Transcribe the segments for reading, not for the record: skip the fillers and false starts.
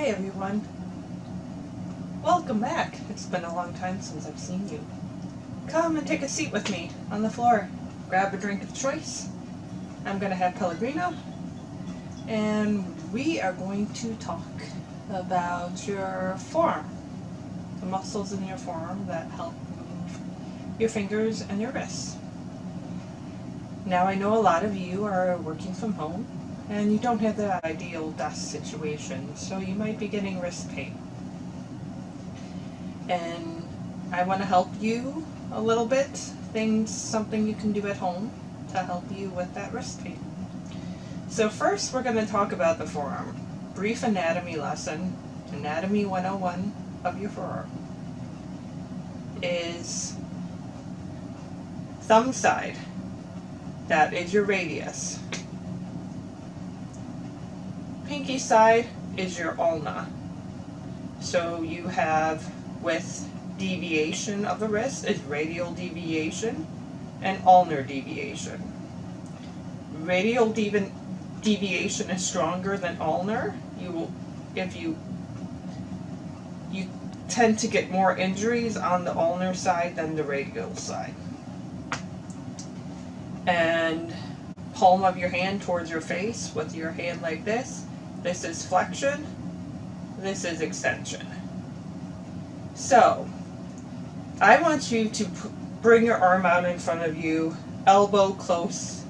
Hi everyone. Welcome back. It's been a long time since I've seen you. Come and take a seat with me on the floor. Grab a drink of choice. I'm going to have Pellegrino. And we are going to talk about your forearm. The muscles in your forearm that help move your fingers and your wrists. Now I know a lot of you are working from home and you don't have the ideal desk situation, so you might be getting wrist pain. And I want to help you a little bit, something you can do at home to help you with that wrist pain. So first we're going to talk about the forearm. Brief anatomy lesson, Anatomy 101 of your forearm is thumb side. That is your radius. Pinky side is your ulna. So you have, with deviation of the wrist, is radial deviation and ulnar deviation. Radial deviation is stronger than ulnar. You tend to get more injuries on the ulnar side than the radial side. And palm of your hand towards your face with your hand like this. This is flexion. This is extension. So, I want you to bring your arm out in front of you, elbow close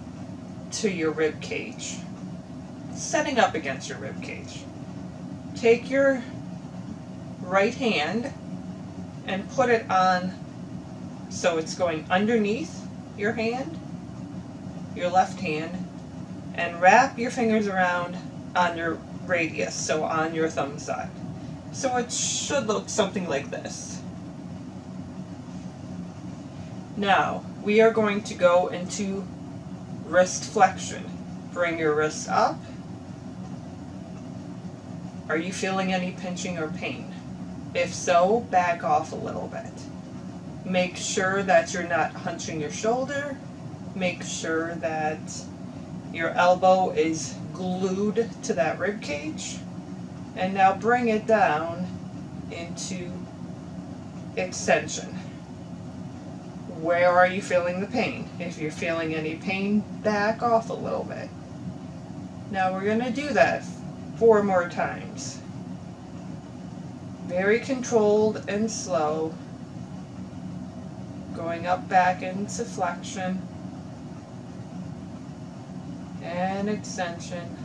to your rib cage, setting up against your rib cage. Take your right hand and put it on so it's going underneath your hand, your left hand, and wrap your fingers around on your radius, so on your thumb side. So it should look something like this. Now, we are going to go into wrist flexion. Bring your wrist up. Are you feeling any pinching or pain? If so, back off a little bit. Make sure that you're not hunching your shoulder. Make sure that your elbow is glued to that rib cage. And now bring it down into extension. Where are you feeling the pain? If you're feeling any pain, back off a little bit. Now we're going to do that 4 more times. Very controlled and slow. Going up back into flexion and extension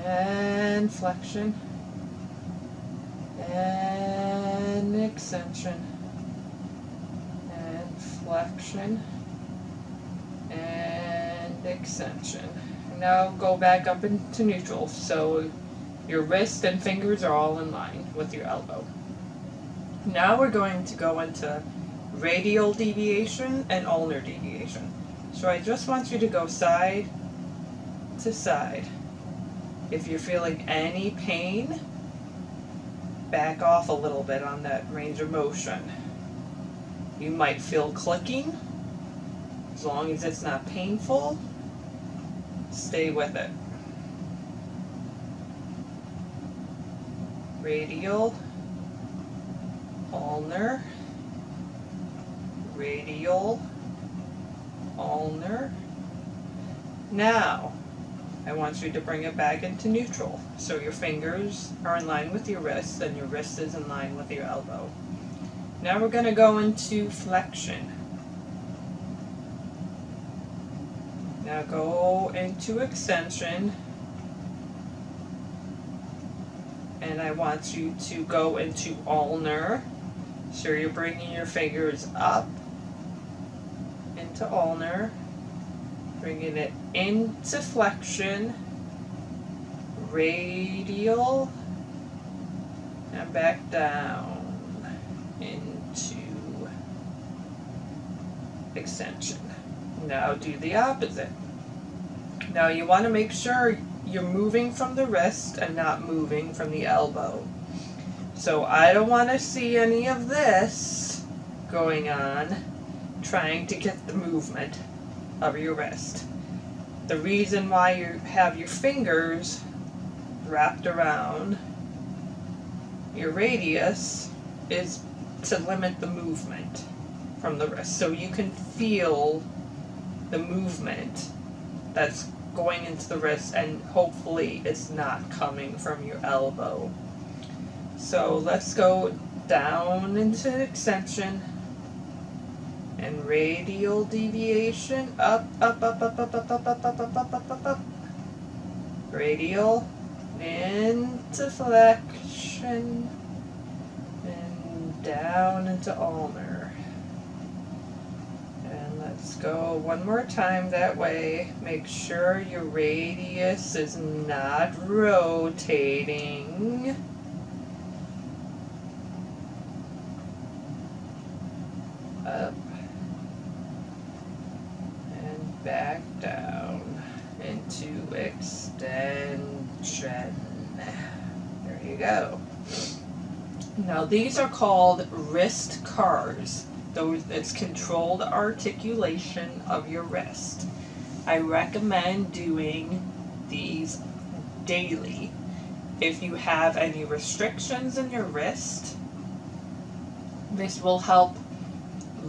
and flexion and extension and flexion and extension. Now go back up into neutral so your wrist and fingers are all in line with your elbow. Now we're going to go into radial deviation and ulnar deviation. So I just want you to go side to side. If you're feeling any pain, back off a little bit on that range of motion. You might feel clicking. As long as it's not painful, stay with it. Radial, ulnar, radial, ulnar. Now, I want you to bring it back into neutral. So your fingers are in line with your wrist and your wrist is in line with your elbow. Now we're going to go into flexion. Now go into extension. And I want you to go into ulnar. So you're bringing your fingers up into ulnar, bringing it into flexion, radial, and back down into extension. Now do the opposite. Now you want to make sure you're moving from the wrist and not moving from the elbow. So I don't want to see any of this going on, trying to get the movement of your wrist. The reason why you have your fingers wrapped around your radius is to limit the movement from the wrist. So you can feel the movement that's going into the wrist, and hopefully it's not coming from your elbow. So let's go down into extension and radial deviation, up, up, up, up, up, up, up, up, up, up, up, up, up, up. Radial into flexion and down into ulnar. And let's go one more time that way. Make sure your radius is not rotating. Up and back down into extension. There you go. Now these are called wrist cars. It's controlled articulation of your wrist. I recommend doing these daily. If you have any restrictions in your wrist, this will help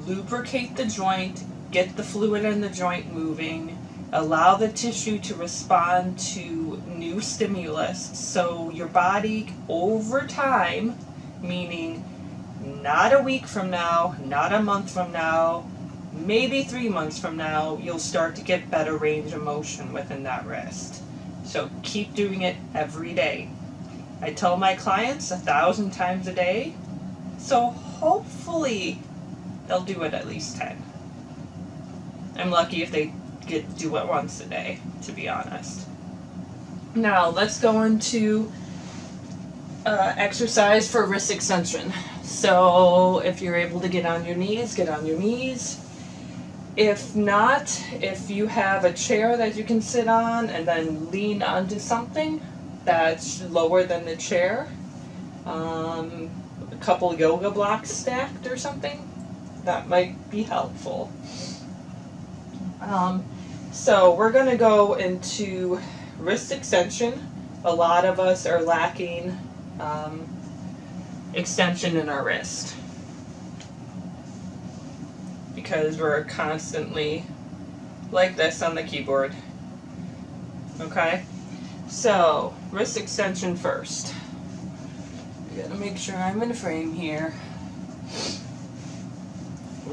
lubricate the joint, get the fluid in the joint moving, allow the tissue to respond to new stimulus, so your body over time, meaning not a week from now, not a month from now, maybe 3 months from now, you'll start to get better range of motion within that wrist. So keep doing it every day. I tell my clients 1,000 times a day, so hopefully they'll do it at least 10. I'm lucky if they get to do it once a day, to be honest. Now let's go into exercise for wrist extension. So if you're able to get on your knees, get on your knees. If not, if you have a chair that you can sit on and then lean onto something that's lower than the chair, a couple yoga blocks stacked or something, that might be helpful. So we're going to go into wrist extension. A lot of us are lacking extension in our wrist because we're constantly like this on the keyboard. Okay, so wrist extension first. I gotta make sure I'm in frame here.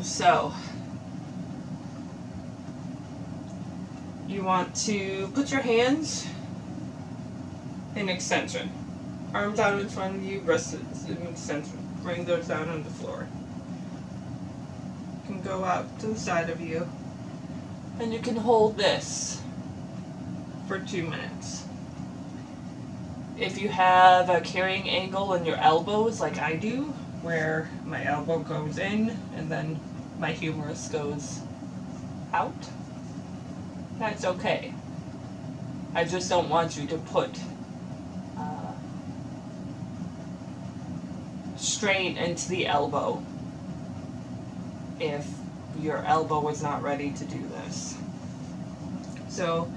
So you want to put your hands in extension. Arms out in front of you, wrists in extension. Bring those down on the floor. You can go out to the side of you. And you can hold this for 2 minutes. If you have a carrying angle in your elbows like I do, where my elbow goes in and then my humerus goes out, that's okay. I just don't want you to put strain into the elbow if your elbow is not ready to do this. So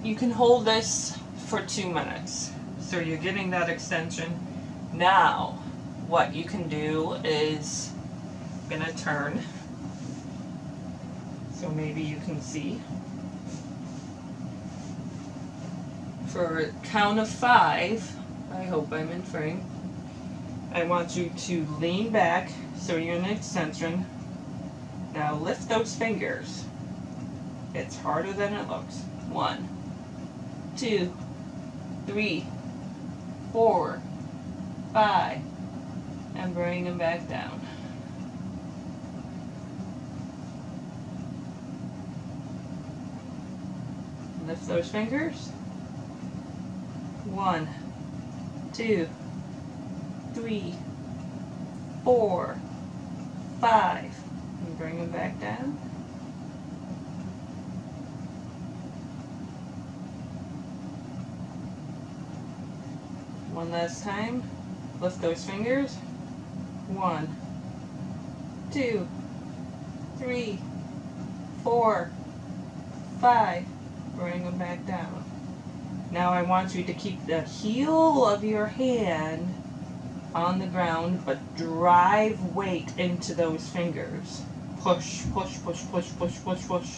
you can hold this for 2 minutes. So you're getting that extension. Now what you can do is, I'm gonna turn so maybe you can see. For a count of 5, I hope I'm in frame, I want you to lean back so you're in extension. Now lift those fingers. It's harder than it looks. 1, 2, 3, 4, 5, and bring them back down. Lift those fingers. 1, 2, 3, 4, 5, and bring them back down. One last time. Lift those fingers. 1, 2, 3, 4, 5. Bring them back down. Now I want you to keep the heel of your hand on the ground, but drive weight into those fingers. Push, push, push, push, push, push, push.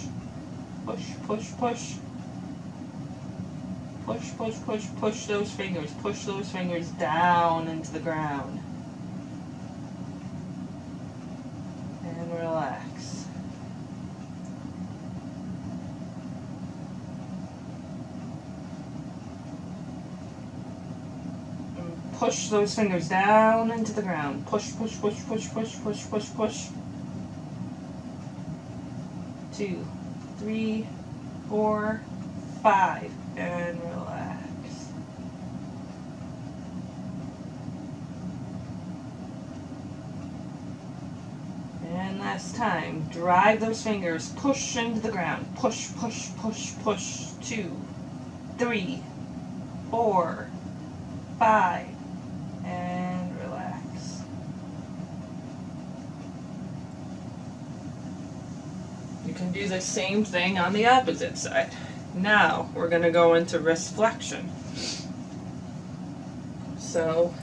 Push, push, push. Push, push, push, push those fingers. Push those fingers down into the ground. And relax. And push those fingers down into the ground. Push, push, push, push, push, push, push, push. 2, 3, 4, 5, and relax. And last time, drive those fingers, push into the ground. Push, push, push, push. 2, 3, 4, 5, and relax. You can do the same thing on the opposite side. Now we're going to go into wrist flexion. So,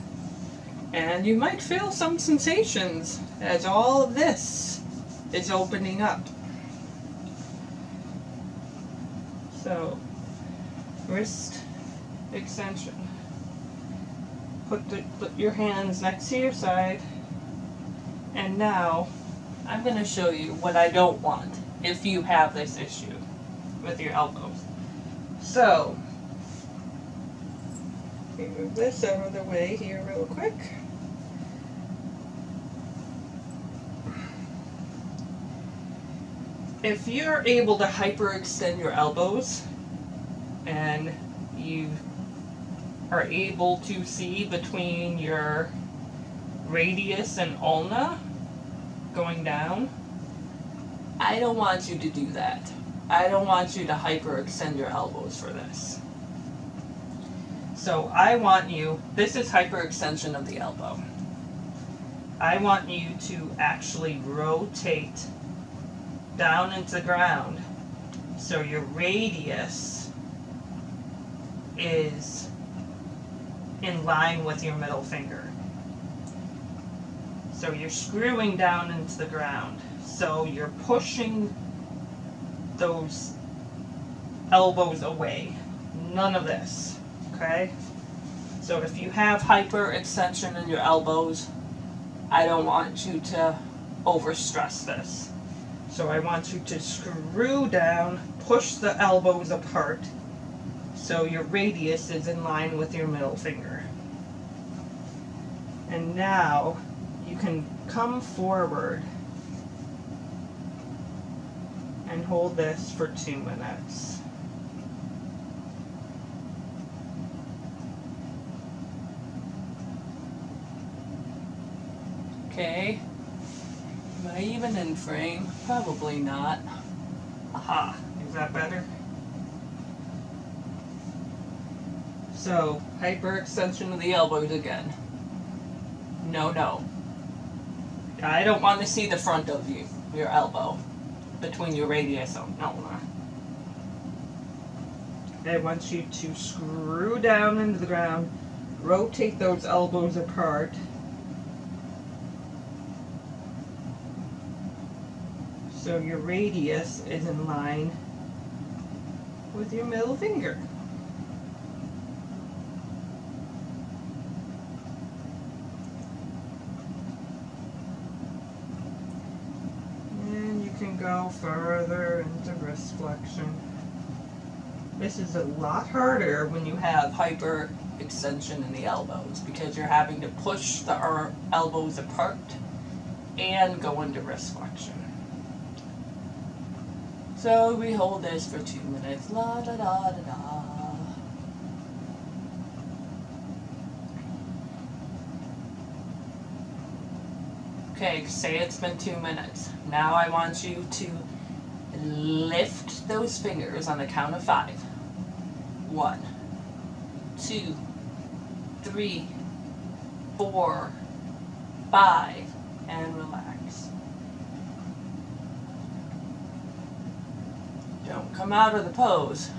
and you might feel some sensations as all of this is opening up. So, wrist extension. Put your hands next to your side. And now I'm going to show you what I don't want if you have this issue with your elbows. So, let me move this out of the way here real quick. If you're able to hyperextend your elbows and you are able to see between your radius and ulna going down, I don't want you to do that. I don't want you to hyperextend your elbows for this. So I want you, this is hyperextension of the elbow. I want you to actually rotate down into the ground so your radius is in line with your middle finger. So you're screwing down into the ground. So you're pushing those elbows away. None of this, okay? So if you have hyperextension in your elbows, I don't want you to overstress this. So I want you to screw down, push the elbows apart so your radius is in line with your middle finger. And now you can come forward and hold this for 2 minutes. Okay. Am I even in frame? Probably not. Aha. Is that better? So, hyperextension of the elbows again. No, no. I don't want to see the front of your elbow between your radius and ulnar. I want you to screw down into the ground, rotate those elbows apart. So your radius is in line with your middle finger. And you can go further into wrist flexion. This is a lot harder when you have hyperextension in the elbows because you're having to push the elbows apart and go into wrist flexion. So we hold this for 2 minutes. La da da da da. Okay, say it's been 2 minutes. Now I want you to lift those fingers on the count of 5. 1, 2, 3, 4, 5, and relax. Don't come out of the pose.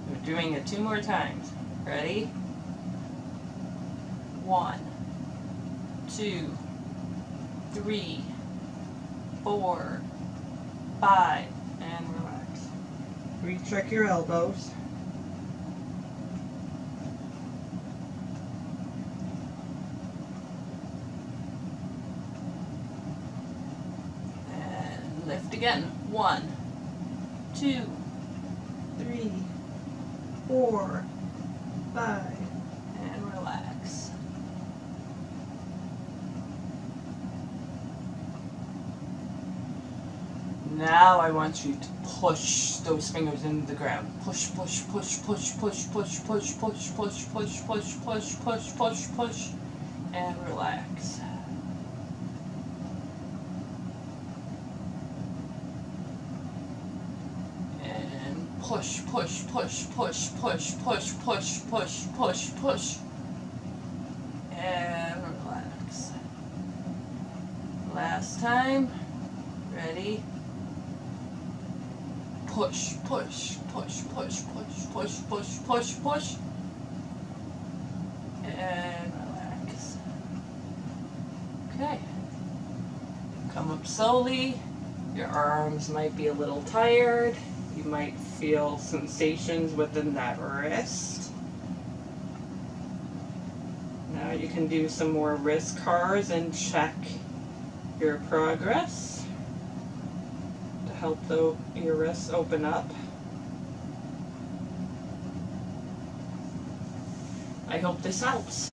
We're doing it 2 more times. Ready? 1, 2, 3, 4, 5, and relax. Recheck your elbows. And lift again. 1, 2, 3, 4, 5, and relax. Now I want you to push those fingers into the ground. Push, push, push, push, push, push, push, push, push, push, push, push, push, push, push, and relax. Push, push, push, push, push, push, push, push, push, push, and relax. Last time. Ready? Push, push, push, push, push, push, push, push, push, and relax. Okay. Come up slowly. Your arms might be a little tired. You might feel sensations within that wrist. Now you can do some more wrist cars and check your progress to help your wrists open up. I hope this helps.